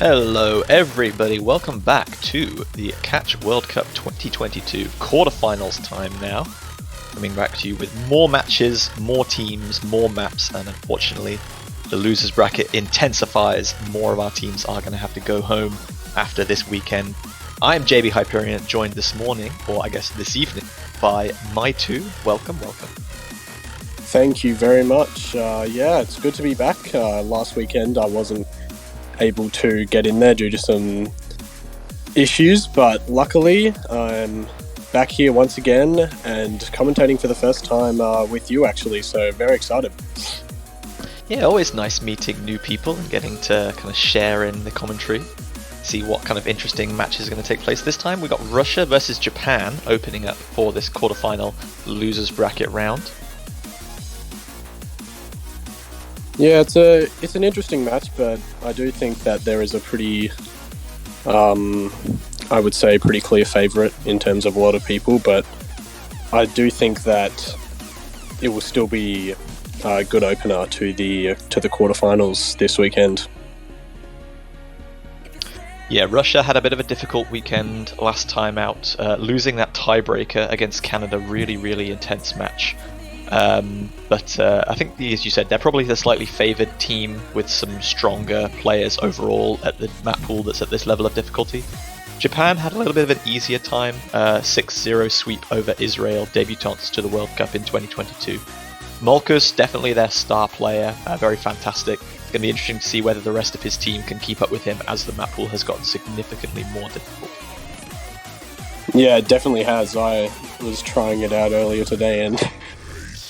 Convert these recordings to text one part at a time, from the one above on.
Hello everybody, welcome back to the Catch World Cup 2022 quarterfinals time now. Coming back to you with more matches, more teams, more maps, and unfortunately the losers bracket intensifies. More of our teams are going to have to go home after this weekend. I'm JB Hyperion, joined this morning, or I guess this evening, by my two. Welcome. Thank you very much. It's good to be back. Last weekend I wasn't able to get in there due to some issues, but luckily I'm back here once again and commentating for the first time with you actually, so very excited. Yeah, always nice meeting new people and getting to kind of share in the commentary, see what kind of interesting matches are going to take place. This time we got Russia versus Japan opening up for this quarterfinal losers bracket round. Yeah, it's an interesting match, but I do think that there is a pretty, I would say, pretty clear favourite in terms of a lot of people. But I do think that it will still be a good opener to the quarterfinals this weekend. Yeah, Russia had a bit of a difficult weekend last time out, losing that tiebreaker against Canada. Really intense match. But I think, as you said, they're probably the slightly favoured team with some stronger players overall at the map pool that's at this level of difficulty. Japan had a little bit of an easier time, 6-0 sweep over Israel, debutants to the World Cup in 2022. Molkus, definitely their star player, very fantastic. It's going to be interesting to see whether the rest of his team can keep up with him as the map pool has gotten significantly more difficult. Yeah, it definitely has. I was trying it out earlier today and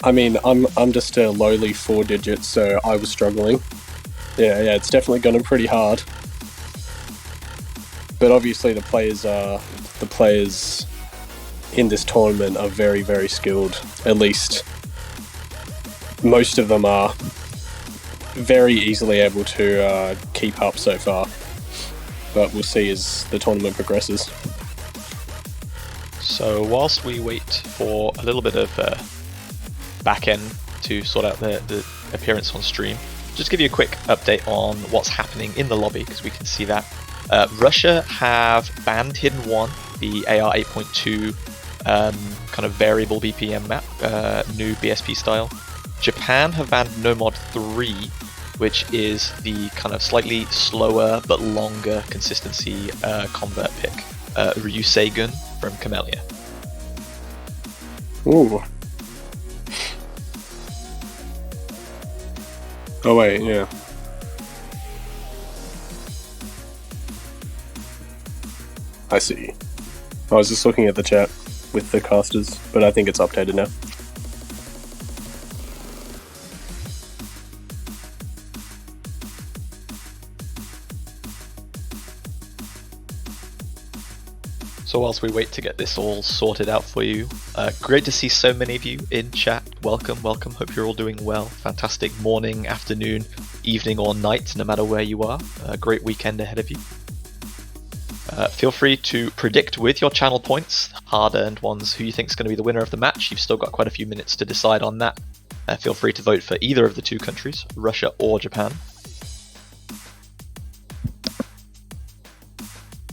I mean, I'm just a lowly 4 digits, so I was struggling. Yeah, it's definitely gotten pretty hard. But obviously the players in this tournament are very, very skilled. At least most of them are very easily able to keep up so far. But we'll see as the tournament progresses. So whilst we wait for a little bit of back end to sort out the appearance on stream, just give you a quick update on what's happening in the lobby, because we can see that Russia have banned Hidden 1, the AR 8.2 kind of variable BPM map, new BSP style. Japan have banned Nomod 3, which is the kind of slightly slower but longer consistency convert pick, Ryuseigun from Camellia. Ooh. Oh wait, yeah. I see. I was just looking at the chat with the casters, but I think it's updated now. So whilst we wait to get this all sorted out for you, great to see so many of you in chat. Welcome. Hope you're all doing well. Fantastic morning, afternoon, evening or night, no matter where you are. A great weekend ahead of you. Feel free to predict with your channel points, hard-earned ones, who you think is going to be the winner of the match. You've still got quite a few minutes to decide on that. Feel free to vote for either of the two countries, Russia or Japan.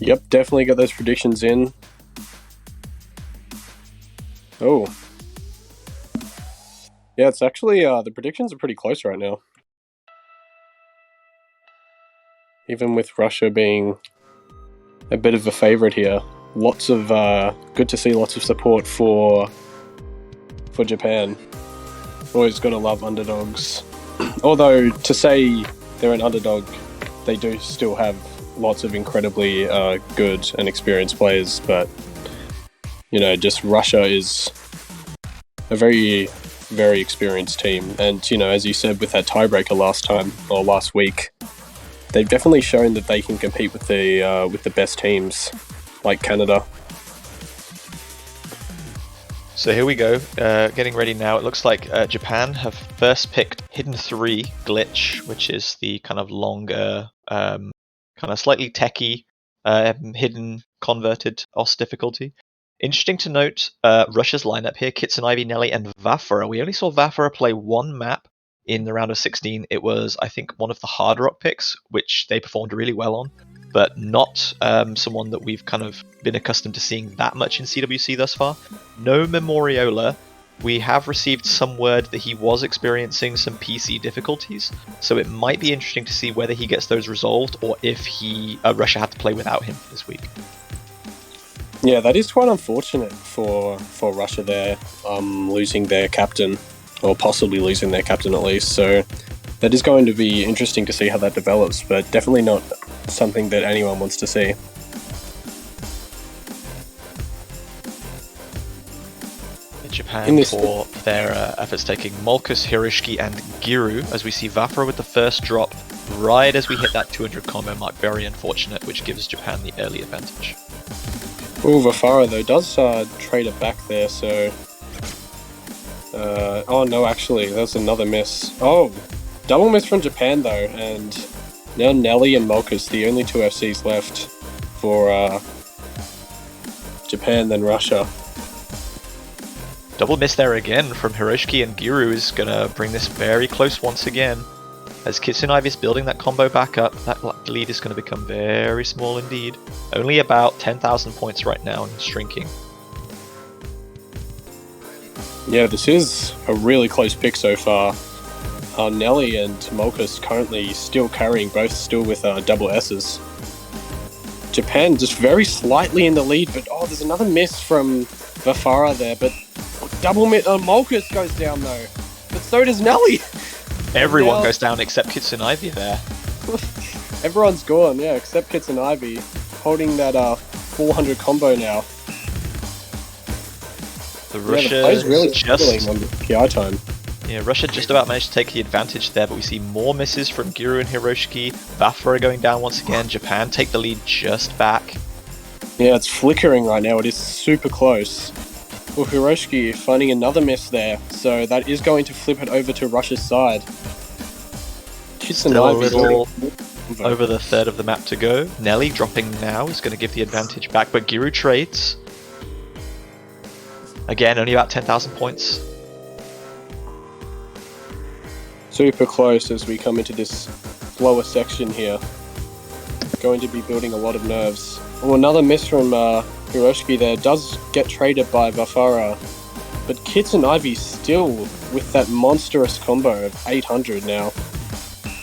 Yep, definitely got those predictions in. Oh. Yeah, it's actually, the predictions are pretty close right now. Even with Russia being a bit of a favourite here. Good to see lots of support for Japan. Always gotta love underdogs. Although, to say they're an underdog, they do still have lots of incredibly good and experienced players, but just Russia is a very, very experienced team. And as you said with that tiebreaker last week, they've definitely shown that they can compete with the best teams like Canada. So here we go, getting ready now. It looks like Japan have first picked Hidden 3 Glitch, which is the kind of longer, kind of slightly techy, hidden converted OS difficulty. Interesting to note, Russia's lineup here, Kitson Ivy, Nelly, and Vafra. We only saw Vafra play one map in the round of 16. It was, I think, one of the hard rock picks, which they performed really well on. but not someone that we've kind of been accustomed to seeing that much in CWC thus far. No Memoriola. We have received some word that he was experiencing some PC difficulties, so it might be interesting to see whether he gets those resolved or if Russia had to play without him this week. Yeah, that is quite unfortunate for Russia there, losing their captain, or possibly losing their captain at least. So that is going to be interesting to see how that develops, but definitely not something that anyone wants to see. Japan for their efforts taking Molkus, Hiroshiki, and Giru, as we see Vafra with the first drop right as we hit that 200 combo mark. Very unfortunate, which gives Japan the early advantage. Oh, Vafara though does trade it back there, so... oh no, actually, that's another miss. Oh, double miss from Japan though, and now Nelly and Molkus, the only two FCs left for Japan, then Russia. Double miss there again from Hiroshiki, and Giru is going to bring this very close once again. As Kitsunaivi is building that combo back up, that lead is going to become very small indeed. Only about 10,000 points right now and shrinking. Yeah, this is a really close pick so far. Nelly and Molkus currently still carrying, both still with double S's. Japan just very slightly in the lead, but oh, there's another miss from Vafara there, but double miss. Molkus goes down though, but so does Nelly. Everyone goes down except Kitsunaivi there. Everyone's gone, yeah, except Kitsunaivi, holding that 400 combo now. Russia is really struggling on the PI time. Yeah, Russia just about managed to take the advantage there, but we see more misses from Giru and Hiroshiki. Vafra going down once again. Japan take the lead just back. Yeah, it's flickering right now. It is super close. Well, Hiroshiki finding another miss there, so that is going to flip it over to Russia's side. Still a little over the third of the map to go. Nelly dropping now is going to give the advantage back, but Giru trades. Again, only about 10,000 points. Super close as we come into this lower section here. Going to be building a lot of nerves. Oh, another miss from Hiroshiki there does get traded by Vafara, but Kitsunaivi still with that monstrous combo of 800 now,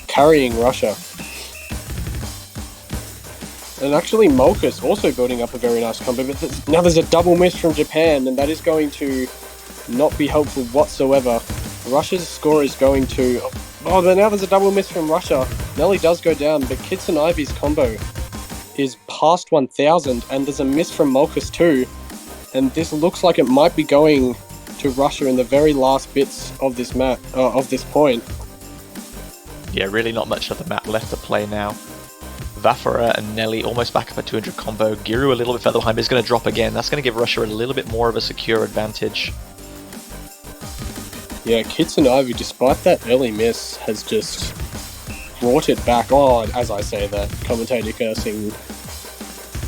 carrying Russia. And actually Molkus also building up a very nice combo, but now there's a double miss from Japan, and that is going to not be helpful whatsoever. Russia's score is going to... Oh, but now there's a double miss from Russia. Nelly does go down, but Kitsunaivi's combo is past 1,000, and there's a miss from Molkus too. And this looks like it might be going to Russia in the very last bits of this map, of this point. Yeah, really not much of the map left to play now. Vafara and Nelly almost back up at 200 combo. Giru a little bit further behind, but is going to drop again. That's going to give Russia a little bit more of a secure advantage. Yeah, Kitsunaivi, despite that early miss, has just brought it back. Oh, as I say that, commentator cursing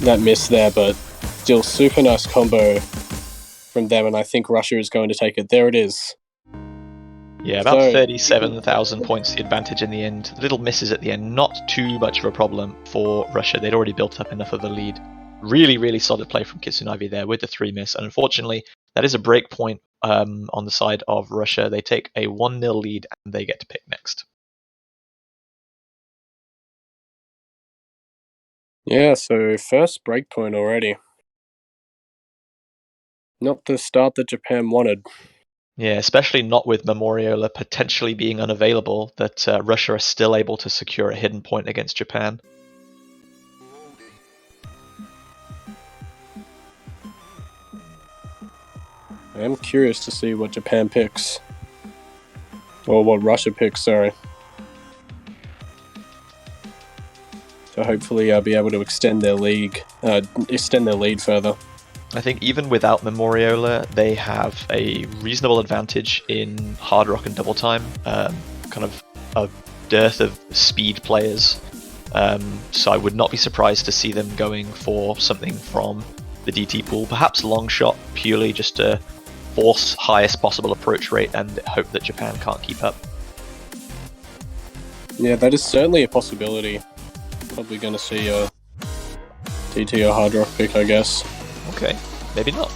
that miss there, but still super nice combo from them, and I think Russia is going to take it. There it is. Yeah, about 37,000 points the advantage in the end. Little misses at the end, not too much of a problem for Russia. They'd already built up enough of the lead. Really, really solid play from Kitsunaivi there with the 3 miss, and unfortunately, that is a break point on the side of Russia. They take a 1-0 lead and they get to pick next. Yeah, so first break point already. Not the start that Japan wanted. Yeah, especially not with Memoriola potentially being unavailable, that Russia are still able to secure a hidden point against Japan. I am curious to see what Japan picks. Or what Russia picks, sorry. So hopefully I'll be able to extend their lead further. I think even without Memoriola, they have a reasonable advantage in hard rock and double time. Kind of a dearth of speed players. So I would not be surprised to see them going for something from the DT pool. Perhaps long shot, purely just to force highest possible approach rate and hope that Japan can't keep up. Yeah, that is certainly a possibility. Probably going to see a DT or Hard Rock pick, I guess. Okay, maybe not.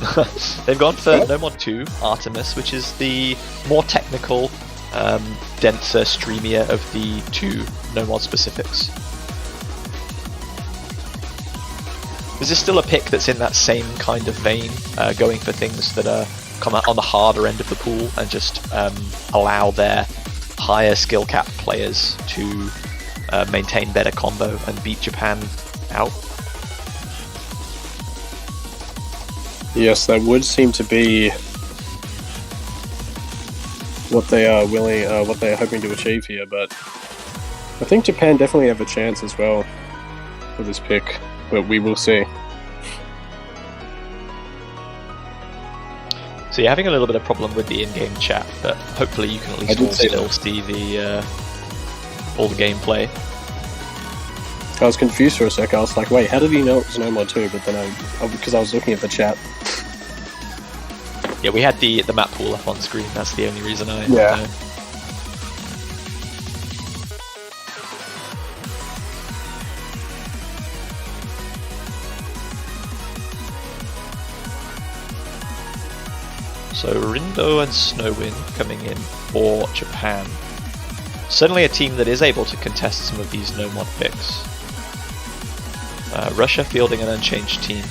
They've gone for No Mod 2, Artemis, which is the more technical, denser, streamier of the two No Mod specifics. This is still a pick that's in that same kind of vein, going for things that are come out on the harder end of the pool and just allow their higher skill cap players to maintain better combo and beat Japan out. Yes, that would seem to be what they are what they are hoping to achieve here, but I think Japan definitely have a chance as well for this pick, but we will see. So you're having a little bit of problem with the in-game chat, but hopefully you can at least still see the all the gameplay. I was confused for a sec. I was like, wait, how did he know it was No Mod 2? But then because I was looking at the chat. Yeah, we had the map pool up on screen. That's the only reason I know. So Rindo and Snowwind coming in for Japan. Certainly a team that is able to contest some of these no mod picks. Russia fielding an unchanged team.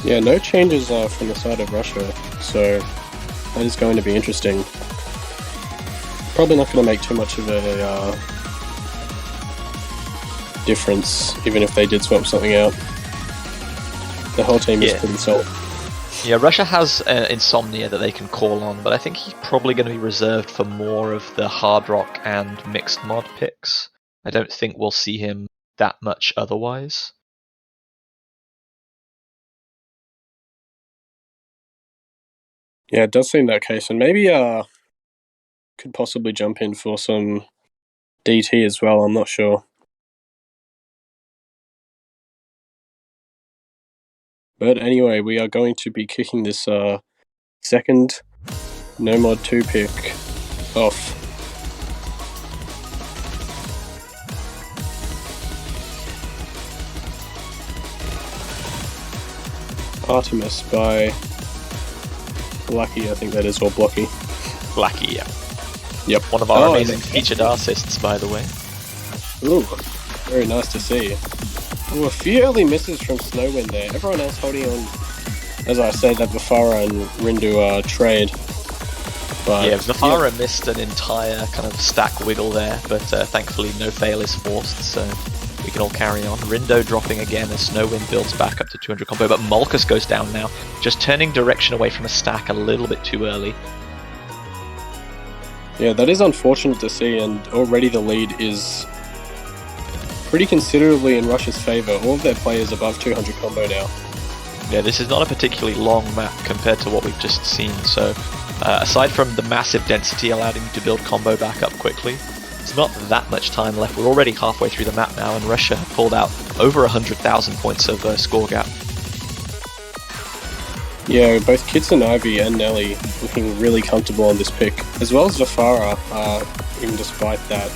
Yeah, no changes from the side of Russia, so that is going to be interesting. Probably not going to make too much of a difference, even if they did swap something out. The whole team is pretty solid. Yeah, Russia has Insomnia that they can call on, but I think he's probably going to be reserved for more of the hard rock and mixed mod picks. I don't think we'll see him that much otherwise. Yeah, it does seem that case, and maybe could possibly jump in for some DT as well, I'm not sure. But anyway, we are going to be kicking this second No Mod 2 pick off. Artemis by Lucky, I think that is, or Blocky. Blacky, yeah. Yep. One of our amazing featured artists, by the way. Ooh, very nice to see. Ooh, a few early misses from Snowwind there. Everyone else holding on, as I said, that Vafara and Rindu trade. But, yeah, Vafara missed an entire kind of stack wiggle there, but thankfully no fail is forced, so we can all carry on. Rindo dropping again as Snowwind builds back up to 200 combo, but Malkus goes down now, just turning direction away from a stack a little bit too early. Yeah, that is unfortunate to see, and already the lead is pretty considerably in Russia's favour. All of their players above 200 combo now. Yeah, this is not a particularly long map compared to what we've just seen, so aside from the massive density allowing you to build combo back up quickly, there's not that much time left. We're already halfway through the map now, and Russia have pulled out over 100,000 points of score gap. Yeah, both Kids and Ivy and Nelly looking really comfortable on this pick, as well as Vafara, even despite that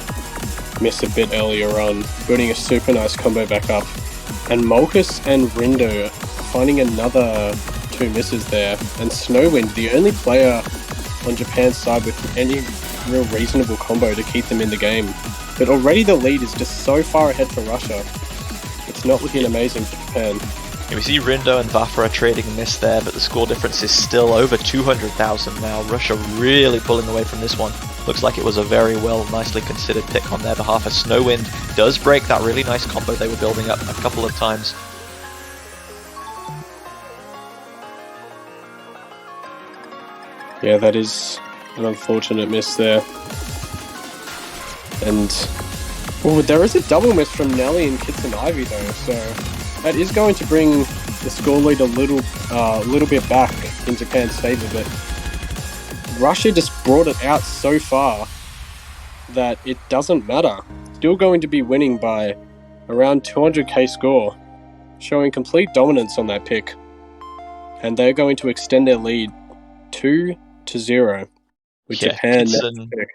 miss a bit earlier on, building a super nice combo back up. And Malkus and Rindo finding another two misses there, and Snowwind, the only player on Japan's side with any real reasonable combo to keep them in the game. But already the lead is just so far ahead for Russia. It's not looking amazing for Japan. Yeah, we see Rindo and Vafara trading a miss there, but the score difference is still over 200,000 now. Russia really pulling away from this one. Looks like it was a very well, nicely considered pick on their behalf, as Snowwind does break that really nice combo they were building up a couple of times. Yeah, that is an unfortunate miss there. And there is a double miss from Nelly and Kids and Ivy though, so that is going to bring the score lead a little bit back in Japan's favour, but Russia just brought it out so far that it doesn't matter. Still going to be winning by around 200k score, showing complete dominance on that pick. And they're going to extend their lead 2-0 with Japan next pick.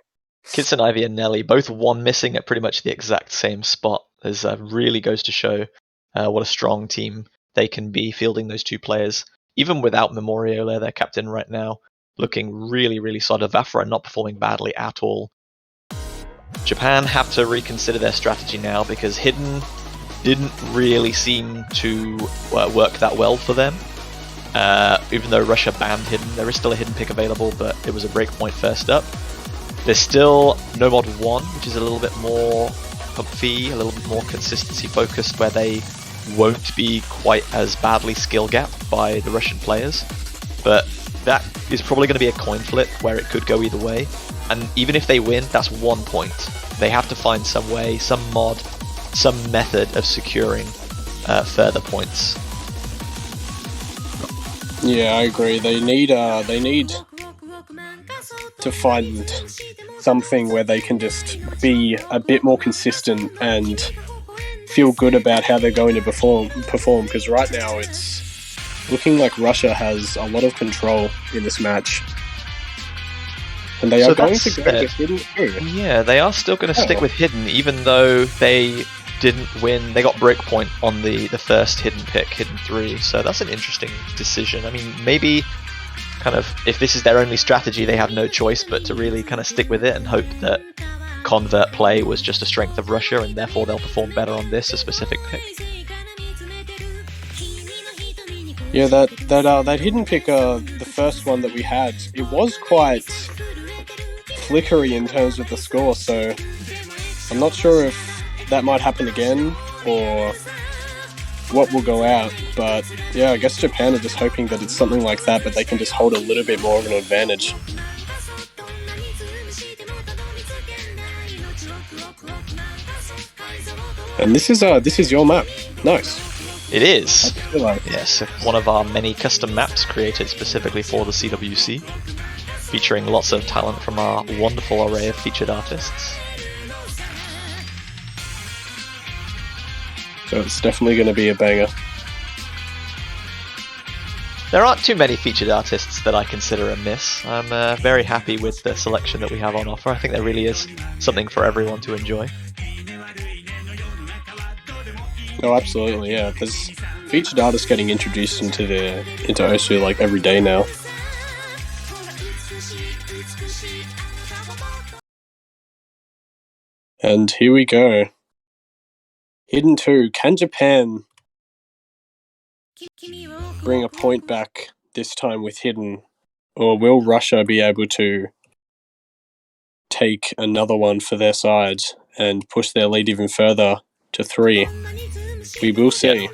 Kitson, Ivy, and Nelly, both one missing at pretty much the exact same spot. This really goes to show what a strong team they can be fielding those two players. Even without Memoriole, their captain right now, looking really, really solid. Vafra not performing badly at all. Japan have to reconsider their strategy now because Hidden didn't really seem to work that well for them. Even though Russia banned Hidden, there is still a Hidden pick available, but it was a breakpoint first up. There's still No Mod 1, which is a little bit more comfy, a little bit more consistency focused, where they won't be quite as badly skill gapped by the Russian players. But that is probably going to be a coin flip where it could go either way. And even if they win, that's 1 point. They have to find some way, some mod, some method of securing further points. Yeah, I agree. They need to find something where they can just be a bit more consistent and feel good about how they're going to perform. Because right now it's looking like Russia has a lot of control in this match. And they are going to go with Hidden too. Yeah, they are still going to stick with Hidden, even though they didn't win. They got breakpoint on the first Hidden pick, Hidden 3. So that's an interesting decision. I mean, maybe kind of if this is their only strategy, they have no choice but to really kind of stick with it and hope that convert play was just a strength of Russia, and therefore they'll perform better on this a specific pick. Yeah, that Hidden pick, the first one that we had, it was quite flickery in terms of the score, so I'm not sure if that might happen again or what will go out, but yeah, I guess Japan are just hoping that it's something like that, but they can just hold a little bit more of an advantage. And this is your map. Nice. It is. I feel like. Yes, one of our many custom maps created specifically for the CWC, featuring lots of talent from our wonderful array of featured artists. So it's definitely going to be a banger. There aren't too many featured artists that I consider a miss. I'm very happy with the selection that we have on offer. I think there really is something for everyone to enjoy. Oh, absolutely, yeah. There's featured artists getting introduced into OSU like every day now. And here we go. Hidden 2. Can Japan bring a point back this time with Hidden? Or will Russia be able to take another one for their side and push their lead even further to 3? We will see. Yeah.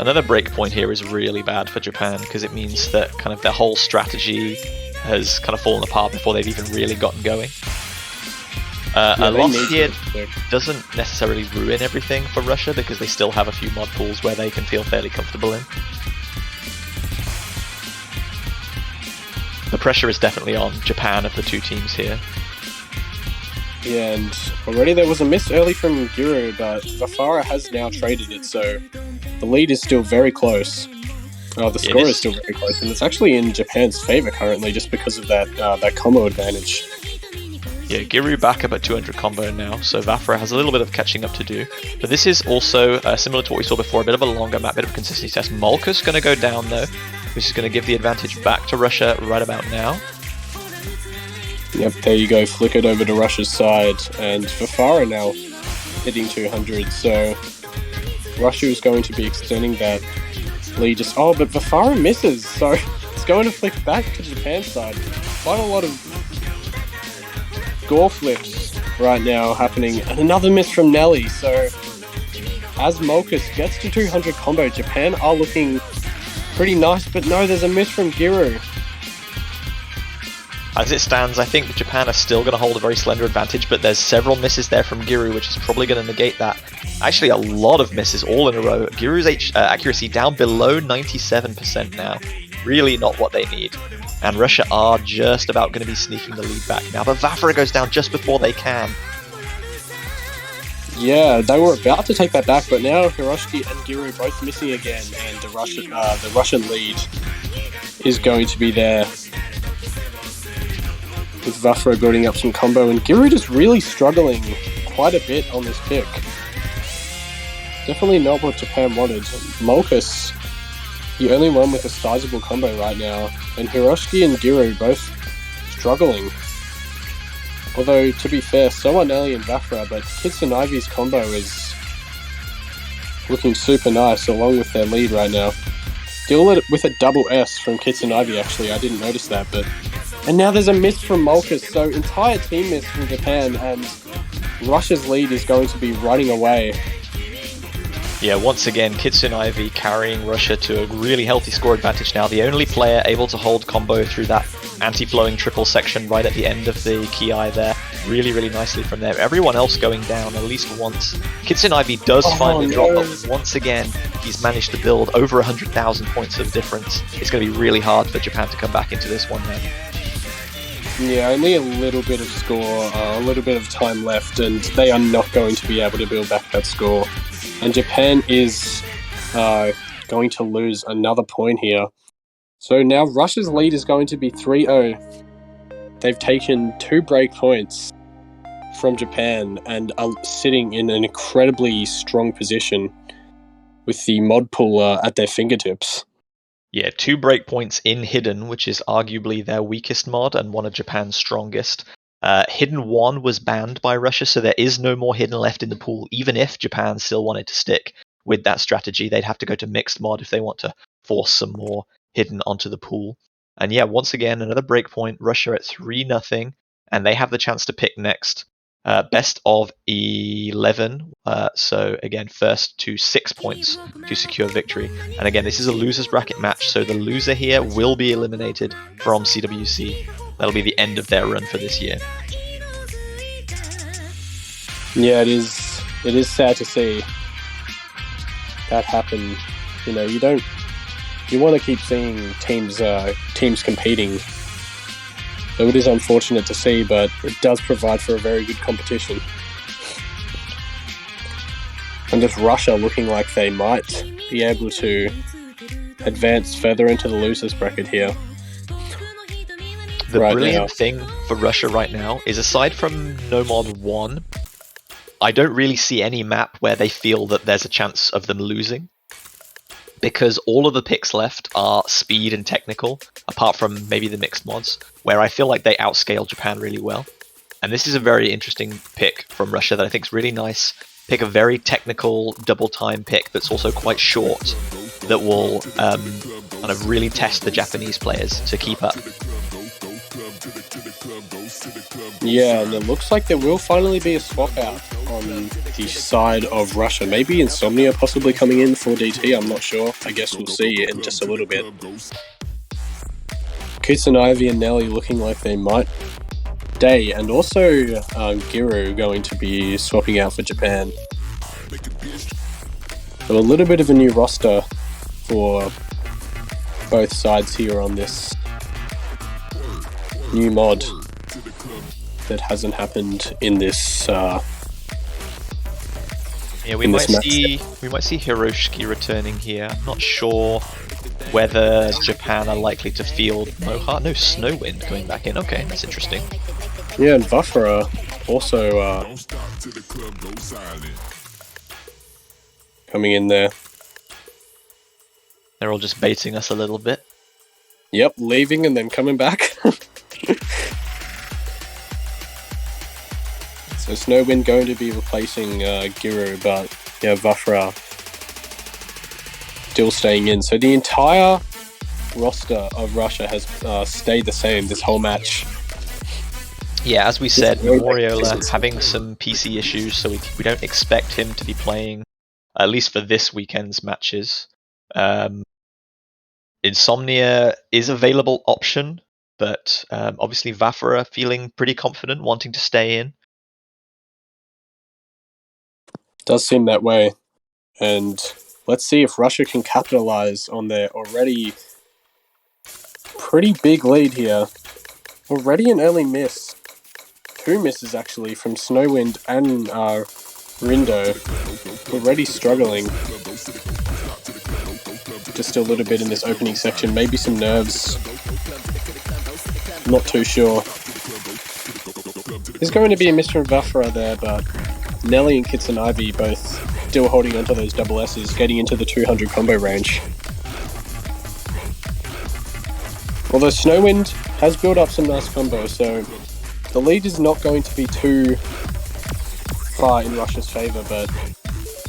Another breakpoint here is really bad for Japan because it means that kind of their whole strategy has kind of fallen apart before they've even really gotten going. A loss here doesn't necessarily ruin everything for Russia because they still have a few mod pools where they can feel fairly comfortable in. The pressure is definitely on Japan of the two teams here. Yeah, and already there was a miss early from Giru, but Vafara has now traded it, so the lead is still very close. The score is still very close, and it's actually in Japan's favour currently just because of that combo advantage. Yeah, Giru back up at 200 combo now, so Vafra has a little bit of catching up to do. But this is also similar to what we saw before, a bit of a longer map, bit of a consistency test. Molka's going to go down though, which is going to give the advantage back to Russia right about now. Yep, there you go, flickered over to Russia's side, and Vafara now hitting 200, so Russia is going to be extending that lead. But Vafara misses, so it's going to flick back to Japan's side. Quite a lot of gore flips right now happening, and another miss from Nelly, so as Molkus gets to 200 combo, Japan are looking pretty nice, but no, there's a miss from Giru. As it stands, I think Japan are still going to hold a very slender advantage, but there's several misses there from Giru, which is probably going to negate that. Actually, a lot of misses all in a row. Giru's accuracy down below 97% now. Really not what they need. And Russia are just about going to be sneaking the lead back now, but Vafra goes down just before they can. Yeah, they were about to take that back, but now Hiroshiki and Giru both missing again, and the Russian lead is going to be there. with Vafra building up some combo, and Giru just really struggling quite a bit on this pick. Definitely not what Japan wanted. Molkus, the only one with a sizable combo right now, and Hiroshiki and Giru both struggling. Although, to be fair, so are Nelly and Vafra, but Kitsunivi's combo is looking super nice along with their lead right now. Still with a double S from Kitsunivi, actually. I didn't notice that, but... And now there's a miss from Molkus, so entire team miss from Japan, and Russia's lead is going to be running away. Yeah, once again, Kitsunivi carrying Russia to a really healthy score advantage now. The only player able to hold combo through that anti-flowing triple section right at the end of the Ki there. Really, really nicely from there. Everyone else going down at least once. Kitsunivi does finally drop, but once again, he's managed to build over 100,000 points of difference. It's going to be really hard for Japan to come back into this one now. Yeah, only a little bit of score, a little bit of time left, and they are not going to be able to build back that score. And Japan is going to lose another point here. So now Russia's lead is going to be 3-0. They've taken 2 break points from Japan and are sitting in an incredibly strong position with the mod pool at their fingertips. Yeah, 2 breakpoints in Hidden, which is arguably their weakest mod and one of Japan's strongest. Hidden 1 was banned by Russia, so there is no more Hidden left in the pool. Even if Japan still wanted to stick with that strategy, they'd have to go to Mixed mod if they want to force some more Hidden onto the pool. And yeah, once again, another breakpoint, Russia at 3-0, and they have the chance to pick next. Best of 11, so again, first to 6 points to secure victory. And again, this is a loser's bracket match, so the loser here will be eliminated from CWC. That'll be the end of their run for this year. Yeah, it is sad to see that happen. You know, you want to keep seeing teams competing. So it is unfortunate to see, but it does provide for a very good competition. And just Russia looking like they might be able to advance further into the losers bracket here. The brilliant thing for Russia right now is, aside from Nomod 1, I don't really see any map where they feel that there's a chance of them losing, because all of the picks left are speed and technical, apart from maybe the mixed mods, where I feel like they outscale Japan really well. And this is a very interesting pick from Russia that I think is really nice. Pick a very technical double time pick that's also quite short, that will kind of really test the Japanese players to keep up. Yeah, and it looks like there will finally be a swap out on the side of Russia. Maybe Insomnia possibly coming in for DT, I'm not sure. I guess we'll see in just a little bit. Kitsunivi and Nelly looking like they might stay, and also Giru going to be swapping out for Japan. So a little bit of a new roster for both sides here on this new mod that hasn't happened in this yeah, we might see Hiroshiki returning here. I'm not sure whether Japan are likely to field Mohart. No, Snowwind going back in. Okay, that's interesting. Yeah, and Vafra also coming in there. They're all just baiting us a little bit. Yep, leaving and then coming back. So Snowwind going to be replacing Giru, but yeah, Vafra still staying in. So the entire roster of Russia has stayed the same this whole match. Yeah, as we said, Memoriola having some PC issues, so we don't expect him to be playing, at least for this weekend's matches. Insomnia is a available option, but obviously Vafra feeling pretty confident, wanting to stay in. Does seem that way. And let's see if Russia can capitalize on their already pretty big lead here. Already an early miss. 2 misses actually from Snowwind and Rindo. Already struggling. Just a little bit in this opening section. Maybe some nerves. Not too sure. There's going to be a miss from Vafra there, but Nelly and Kitsunabe both still holding onto those double S's, getting into the 200 combo range. Although Snowwind has built up some nice combos, so the lead is not going to be too far in Russia's favour, but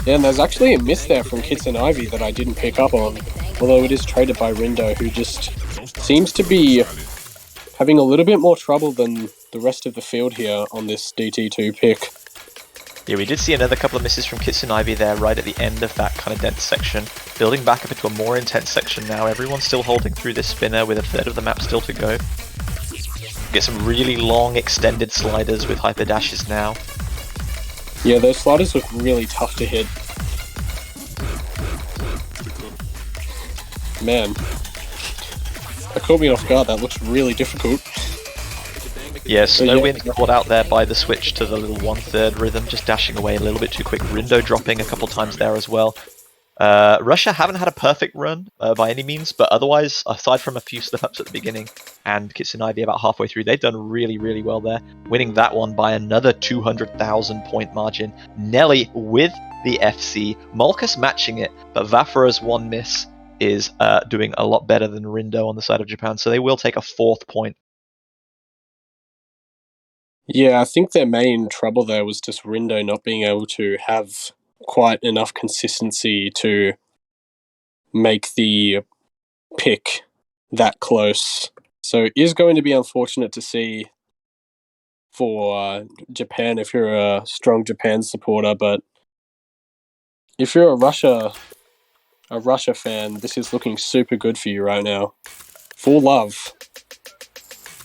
yeah, and there's actually a miss there from Kitsunabe that I didn't pick up on, although it is traded by Rindo, who just seems to be having a little bit more trouble than the rest of the field here on this DT2 pick. Yeah, we did see another couple of misses from Kitsunabe there right at the end of that kind of dense section. Building back up into a more intense section now. Everyone's still holding through this spinner with a third of the map still to go. Get some really long extended sliders with hyper dashes now. Yeah, those sliders look really tough to hit. Man, that caught me off guard. That looks really difficult. Yeah, Snowwind caught out there by the switch to the little 1/3 rhythm, just dashing away a little bit too quick. Rindo dropping a couple times there as well. Russia haven't had a perfect run by any means, but otherwise, aside from a few slip-ups at the beginning and Kitsunabe about halfway through, they've done really, really well there, winning that one by another 200,000 point margin. Nelly with the FC, Malkus matching it, but Vafra's one miss is doing a lot better than Rindo on the side of Japan, so they will take a 4th point. Yeah, I think their main trouble there was just Rindo not being able to have quite enough consistency to make the pick that close. So it is going to be unfortunate to see for Japan if you're a strong Japan supporter, but if you're a Russia fan, this is looking super good for you right now. Full love.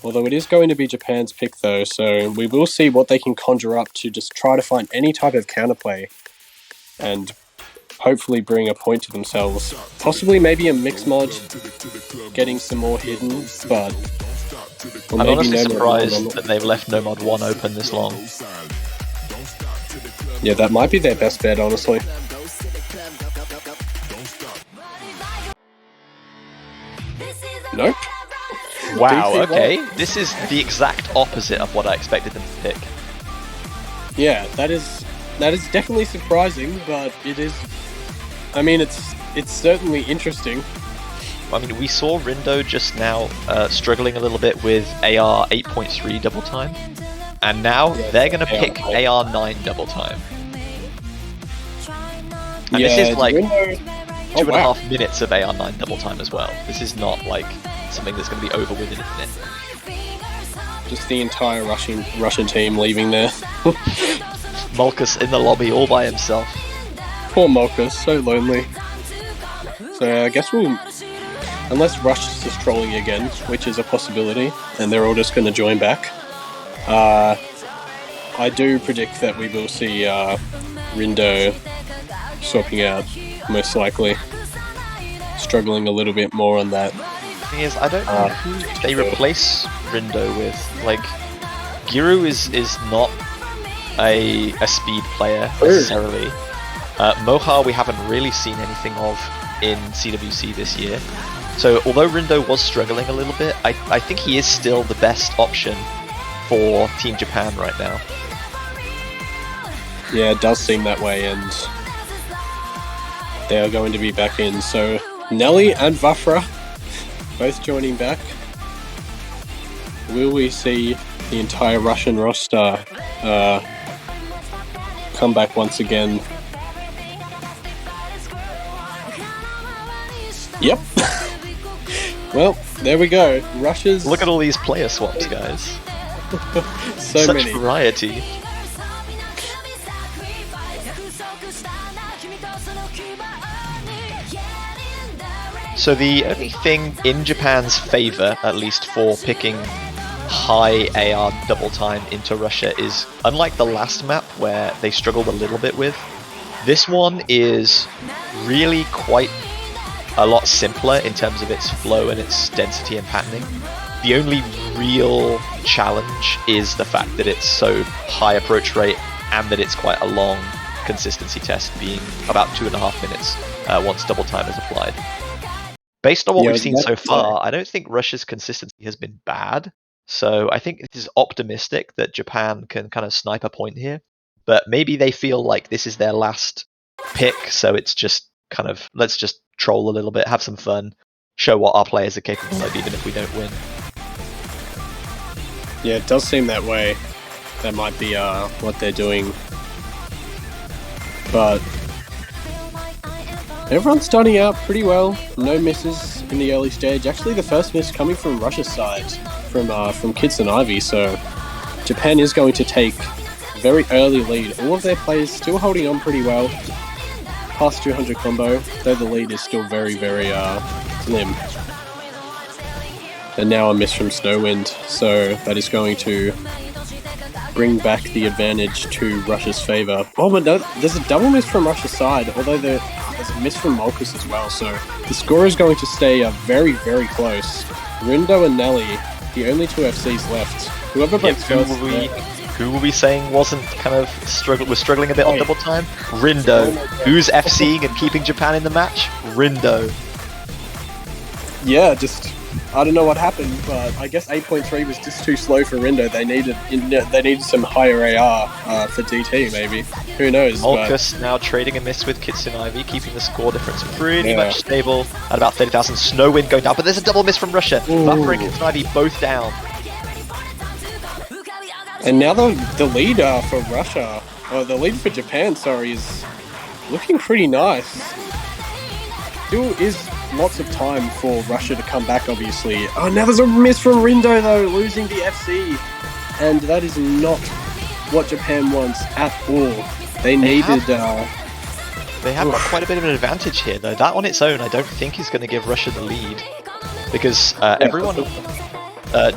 Although it is going to be Japan's pick though, so we will see what they can conjure up to just try to find any type of counterplay and hopefully bring a point to themselves. Possibly maybe a mix mod, getting some more hidden, but... I'm honestly surprised that they've left Nomad 1 open this long. Yeah, that might be their best bet, honestly. Nope. Wow, okay. This is the exact opposite of what I expected them to pick. Yeah, that is definitely surprising, but it is... I mean, it's certainly interesting. I mean, we saw Rindo just now struggling a little bit with AR 8.3 double time, and now they're going to pick AR 9 double time. And this is like Rindo... 2.5 minutes of AR 9 double time as well. This is not like something that's going to be over within a minute. Just the entire Russian team leaving there. Malkus in the lobby all by himself. Poor Malkus, so lonely. So I guess we'll... Unless Rush is just trolling again, which is a possibility, and they're all just going to join back. I do predict that we will see Rindo swapping out, most likely. Struggling a little bit more on that. The thing is, I don't know who they replace Rindo with. Like, Giru is not a speed player necessarily. Mohar we haven't really seen anything of in CWC this year. So although Rindo was struggling a little bit, I think he is still the best option for Team Japan right now. Yeah, it does seem that way, and they are going to be back in. So Nelly and Vafra both joining back. Will we see the entire Russian roster come back once again? Yep. Well, there we go. Russia's... Look at all these player swaps, guys. So Such many. variety. So the only thing in Japan's favour, at least for picking high AR double time into Russia, is unlike the last map where they struggled a little bit with, this one is really quite a lot simpler in terms of its flow and its density and patterning. The only real challenge is the fact that it's so high approach rate and that it's quite a long consistency test, being about 2.5 minutes once double time is applied. Based on what we've seen so far, I don't think Russia's consistency has been bad. So I think it is optimistic that Japan can kind of snipe a point here, but maybe they feel like this is their last pick, so it's just kind of, let's just troll a little bit, have some fun, show what our players are capable of even if we don't win. Yeah, it does seem that way. That might be what they're doing. But everyone's starting out pretty well. No misses in the early stage. Actually, the first miss coming from Russia's side, from Kids and Ivy. So Japan is going to take a very early lead. All of their players still holding on pretty well. Past 200 combo, though the lead is still very, very slim. And now a miss from Snowwind, so that is going to bring back the advantage to Russia's favour. Oh, but no, there's a double miss from Russia's side, although there's a miss from Molkus as well, so the score is going to stay very, very close. Rindo and Nelly, the only two FCs left. Whoever breaks first... Who were we saying wasn't kind of struggling a bit on double time? Rindo. Who's FCing and keeping Japan in the match? Rindo. Yeah, just... I don't know what happened, but I guess 8.3 was just too slow for Rindo. They needed some higher AR for DT, maybe. Who knows? Molkus now trading a miss with Kitsune Ivy, keeping the score difference pretty much stable at about 30,000. Snowwind going down, but there's a double miss from Russia. Buffer and Kitsune Ivy both down. And now the lead for Russia, or the lead for Japan, sorry, is looking pretty nice. Still is lots of time for Russia to come back, obviously. Oh, now there's a miss from Rindo, though, losing the FC. And that is not what Japan wants at all. They needed... They have got quite a bit of an advantage here, though. That on its own, I don't think is going to give Russia the lead. Because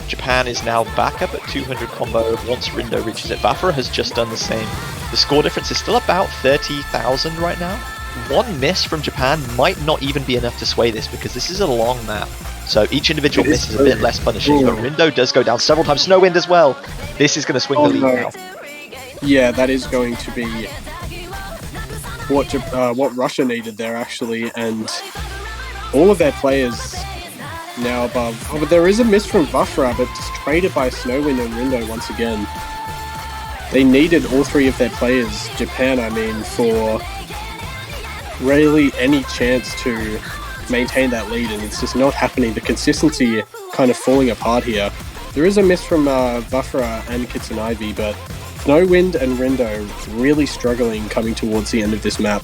Japan is now back up at 200 combo once Rindo reaches it. Vafra has just done the same. The score difference is still about 30,000 right now. One miss from Japan might not even be enough to sway this because this is a long map. So each individual miss is a bit less punishing, but Rindo does go down several times. Snowwind as well. This is going to swing the lead now. Yeah, that is going to be what Russia needed there, actually, and all of their players now above. Oh, but there is a miss from Vafra, but just traded by Snowwind and Rindo once again. They needed all three of their players, Japan, I mean, for really any chance to maintain that lead, and it's just not happening. The consistency kind of falling apart here. There is a miss from Vafra and Kitsune Ivy, but Snowwind and Rindo really struggling coming towards the end of this map.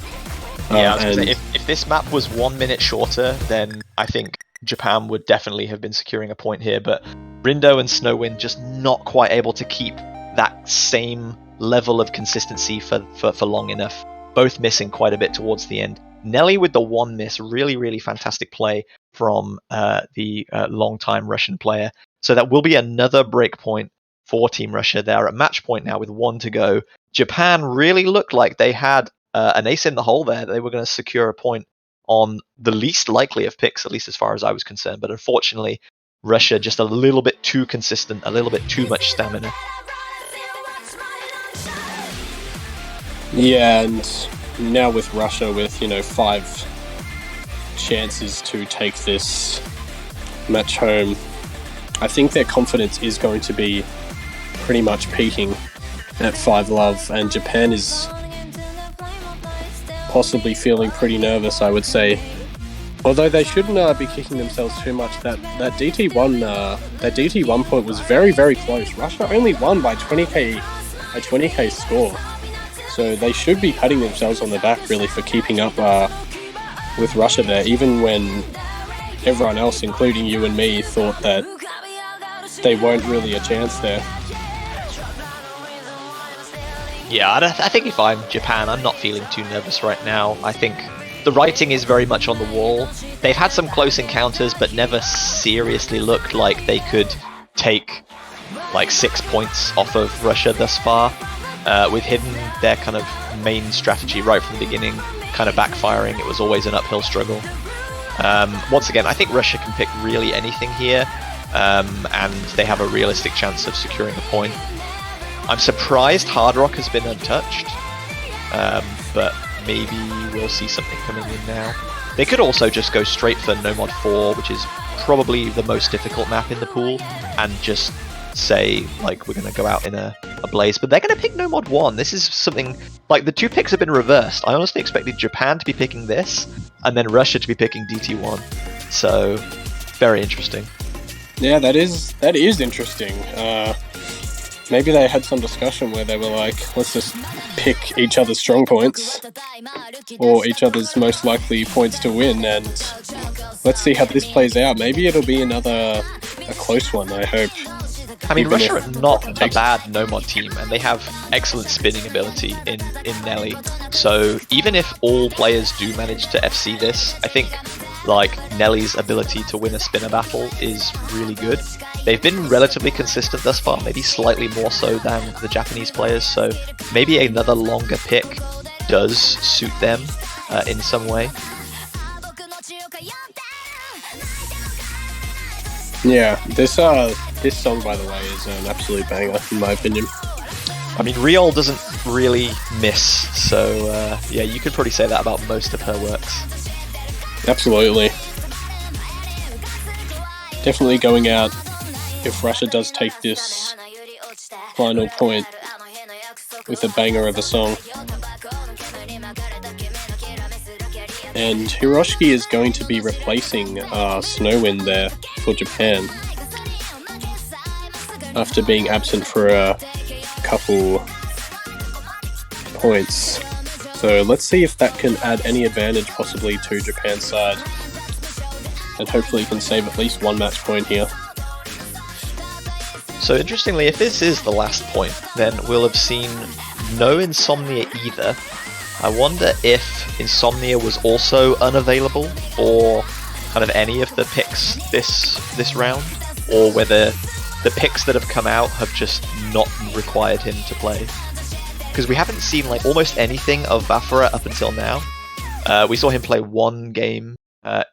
Yeah, I was gonna say, if this map was 1 minute shorter, then I think Japan would definitely have been securing a point here, but Rindo and Snowwind just not quite able to keep that same level of consistency for long enough. Both missing quite a bit towards the end. Nelly with the one miss, really, really fantastic play from the long-time Russian player. So that will be another break point for Team Russia. They're at match point now with 1 to go. Japan really looked like they had an ace in the hole there. They were going to secure a point on the least likely of picks, at least as far as I was concerned. But unfortunately, Russia just a little bit too consistent, a little bit too much stamina. Yeah, and now with Russia with, 5 chances to take this match home, I think their confidence is going to be pretty much peaking at 5-love, and Japan is possibly feeling pretty nervous, I would say. Although they shouldn't be kicking themselves too much. That DT1 point was very, very close. Russia only won by 20k score. So they should be patting themselves on the back, really, for keeping up with Russia there, even when everyone else, including you and me, thought that they weren't really a chance there. Yeah, I think if I'm Japan, I'm not feeling too nervous right now. I think the writing is very much on the wall. They've had some close encounters, but never seriously looked like they could take like 6 points off of Russia thus far. With Hidden, their kind of main strategy right from the beginning kind of backfiring. It was always an uphill struggle. Once again, I think Russia can pick really anything here, and they have a realistic chance of securing a point. I'm surprised Hard Rock has been untouched, but maybe we'll see something coming in now. They could also just go straight for No Mod 4, which is probably the most difficult map in the pool, and just say like we're going to go out in a blaze, but they're going to pick No Mod 1. This is something like the two picks have been reversed. I honestly expected Japan to be picking this and then Russia to be picking DT1. So very interesting. Yeah, that is interesting. Maybe they had some discussion where they were like, let's just pick each other's strong points or each other's most likely points to win, and let's see how this plays out. Maybe it'll be a close one, I hope. I mean, Russia are not a bad no-mod team, and they have excellent spinning ability in Nelly. So even if all players do manage to FC this, I think like Nelly's ability to win a spinner battle is really good. They've been relatively consistent thus far, maybe slightly more so than the Japanese players, so maybe another longer pick does suit them in some way. Yeah, this song, by the way, is an absolute banger, in my opinion. I mean, Riol doesn't really miss, so yeah, you could probably say that about most of her works. Absolutely. Definitely going out if Russia does take this final point with a banger of a song. And Hiroshiki is going to be replacing Snowwind there for Japan after being absent for a couple points. So let's see if that can add any advantage possibly to Japan's side, and hopefully can save at least one match point here. So interestingly, if this is the last point, then we'll have seen no Insomnia either. I wonder if Insomnia was also unavailable for kind of any of the picks this round, or whether the picks that have come out have just not required him to play. Because we haven't seen like almost anything of Vafra up until now. We saw him play one game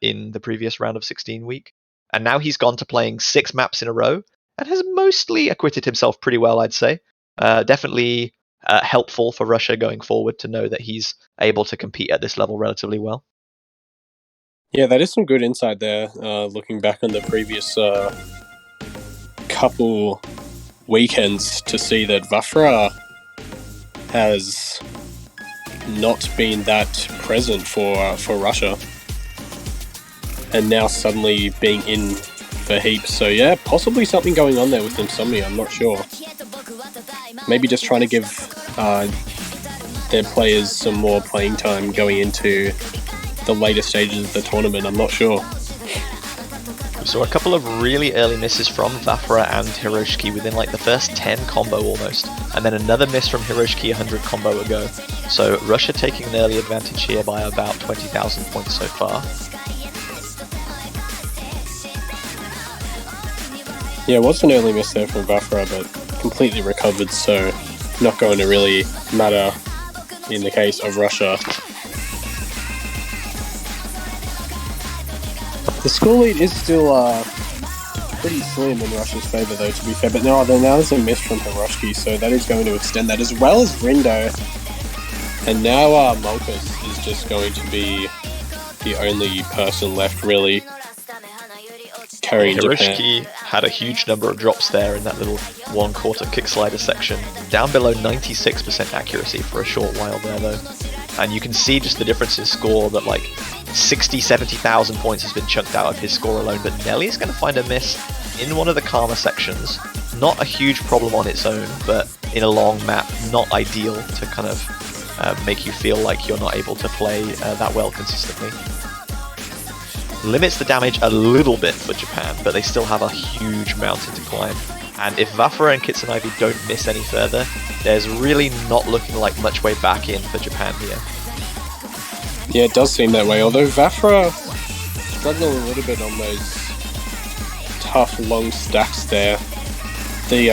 in the previous round of 16 week, and now he's gone to playing 6 maps in a row and has mostly acquitted himself pretty well, I'd say. Definitely helpful for Russia going forward to know that he's able to compete at this level relatively well. Yeah, that is some good insight there, looking back on the previous couple weekends to see that Vafra has not been that present for Russia, and now suddenly being in for heaps. So yeah, possibly something going on there with Insomnia, I'm not sure. Maybe just trying to give their players some more playing time going into the later stages of the tournament, I'm not sure. We saw a couple of really early misses from Vafra and Hiroshiki within like the first 10 combo almost, and then another miss from Hiroshiki 100 combo ago. So Russia taking an early advantage here by about 20,000 points so far. Yeah, it was an early miss there from Vafra, but completely recovered, so not going to really matter in the case of Russia. The score lead is still pretty slim in Russia's favour though, to be fair, but now there's a miss from Hiroshiki, so that is going to extend that, as well as Rindo. And now Malkus is just going to be the only person left really carrying Hiroshiki Japan. had a huge number of drops there in that little 1/4 kick slider section. Down below 96% accuracy for a short while there though. And you can see just the difference in score that like 70,000 points has been chunked out of his score alone, but Nelly's going to find a miss in one of the Karma sections. Not a huge problem on its own, but in a long map, not ideal to kind of make you feel like you're not able to play that well consistently. Limits the damage a little bit for Japan, but they still have a huge mountain to climb. And if Vafra and Kitsunavi don't miss any further, there's really not looking like much way back in for Japan here. Yeah, it does seem that way, although Vafra struggling a little bit on those tough long stacks there. The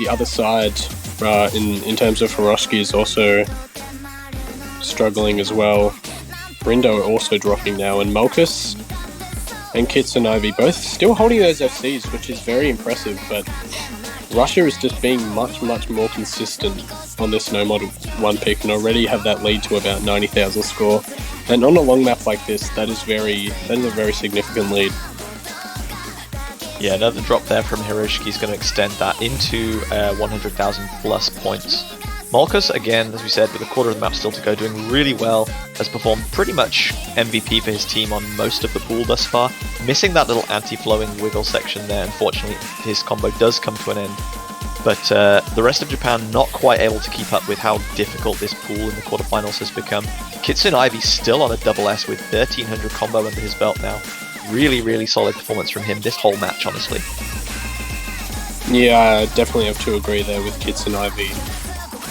other side, in terms of Hiroshiki, is also struggling as well. Rindo are also dropping now, and Malkus and Kitsunavi both still holding those FCs, which is very impressive, but Russia is just being much more consistent on this no mod 1 pick, and already have that lead to about 90,000 score. And on a long map like this, that is a very significant lead. Yeah, another drop there from Hiroshiki is going to extend that into 100,000 plus points. Molkas, again, as we said, with a quarter of the map still to go, doing really well, has performed pretty much MVP for his team on most of the pool thus far. Missing that little anti-flowing wiggle section there, unfortunately, his combo does come to an end. But the rest of Japan not quite able to keep up with how difficult this pool in the quarterfinals has become. Kitsune Ivy still on a double S with 1300 combo under his belt now. Really, really solid performance from him this whole match, honestly. Yeah, I definitely have to agree there with Kitsune Ivy.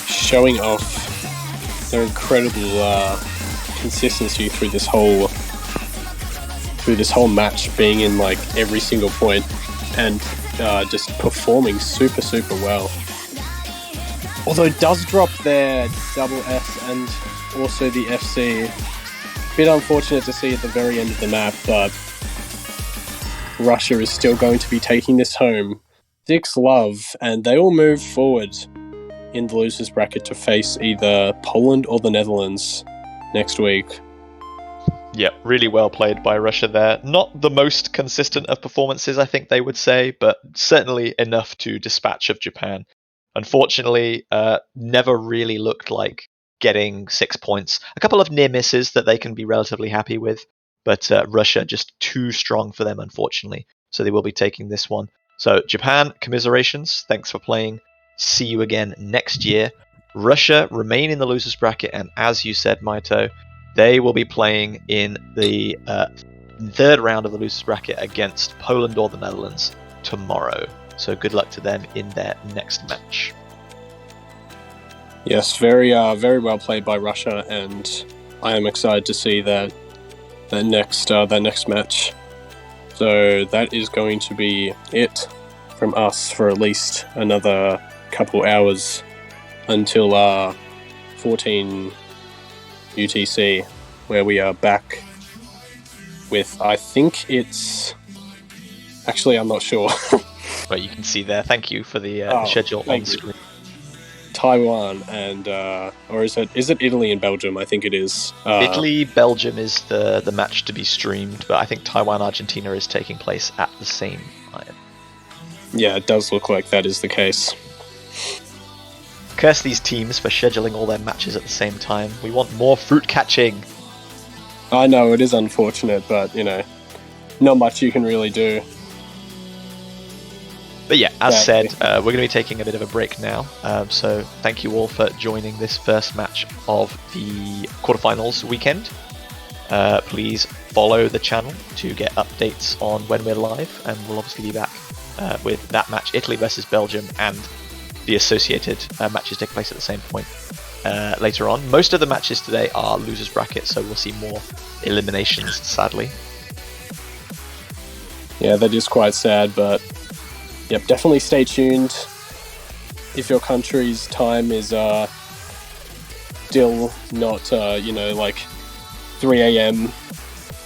Showing off their incredible consistency through this whole match, being in like every single point and just performing super well. Although it does drop their double S and also the FC. Bit unfortunate to see at the very end of the map, but Russia is still going to be taking this home. 6 love, and they will move forward in the losers bracket to face either Poland or the Netherlands next week. Yeah, really well played by Russia there. Not the most consistent of performances, I think they would say, but certainly enough to dispatch of Japan. Unfortunately, never really looked like getting 6 points. A couple of near misses that they can be relatively happy with, but Russia just too strong for them, unfortunately. So they will be taking this one. So Japan, commiserations. Thanks for playing. See you again next year. Russia remain in the losers bracket, and as you said, Maito, they will be playing in the third round of the losers bracket against Poland or the Netherlands tomorrow. So good luck to them in their next match. Yes, very well played by Russia, and I am excited to see that next match. So that is going to be it from us for at least another couple hours until 14 UTC, where we are back with, I think it's... Actually, I'm not sure. But you can see there. Thank you for the schedule on screen. Taiwan and or is it Italy and Belgium? I think it is. Italy, Belgium is the match to be streamed, but I think Taiwan, Argentina is taking place at the same time. Yeah, it does look like that is the case. Curse these teams for scheduling all their matches at the same time. We want more fruit catching. I know, it is unfortunate, but not much you can really do. But yeah, as said, we're going to be taking a bit of a break now. So thank you all for joining this first match of the quarterfinals weekend. Please follow the channel to get updates on when we're live, and we'll obviously be back with that match, Italy versus Belgium, and the associated matches take place at the same point later on. Most of the matches today are losers bracket, so we'll see more eliminations, sadly. Yeah, that is quite sad, but yep, definitely stay tuned. If your country's time is still not, like 3 a.m.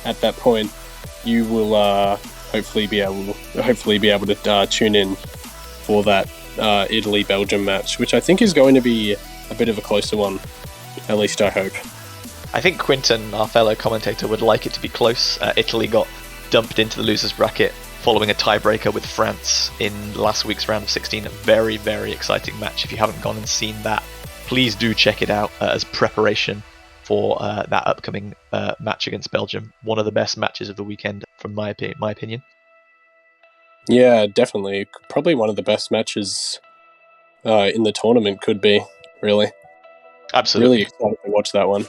at that point, you will hopefully be able to tune in for that Italy-Belgium match, which I think is going to be a bit of a closer one. At least I hope. I think Quinton, our fellow commentator, would like it to be close. Italy got dumped into the losers bracket following a tiebreaker with France in last week's round of 16. A very, very exciting match. If you haven't gone and seen that, please do check it out as preparation for that upcoming match against Belgium. One of the best matches of the weekend, from my opinion. Yeah, definitely. Probably one of the best matches in the tournament, could be, really. Absolutely. Really excited to watch that one.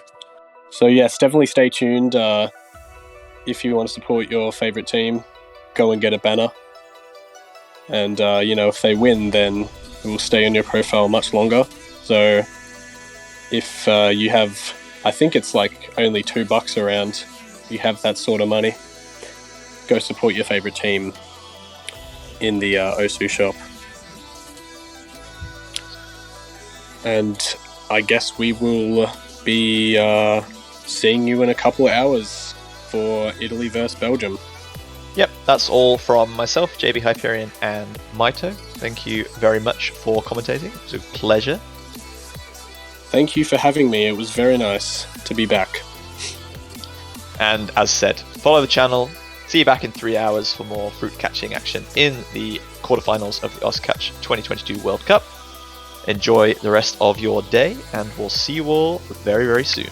So yes, definitely stay tuned. If you want to support your favourite team, go and get a banner. And, if they win, then it will stay on your profile much longer. So if you have, I think it's like only $2 around, you have that sort of money, go support your favourite team in the Osu shop. And I guess we will be seeing you in a couple of hours for Italy versus Belgium. Yep, that's all from myself, JB Hyperion, and Maito. Thank you very much for commentating. It was a pleasure. Thank you for having me. It was very nice to be back. And as said, follow the channel, See you back in 3 hours for more fruit catching action in the quarterfinals of the Oscatch 2022 World Cup. Enjoy the rest of your day, and we'll see you all very, very soon.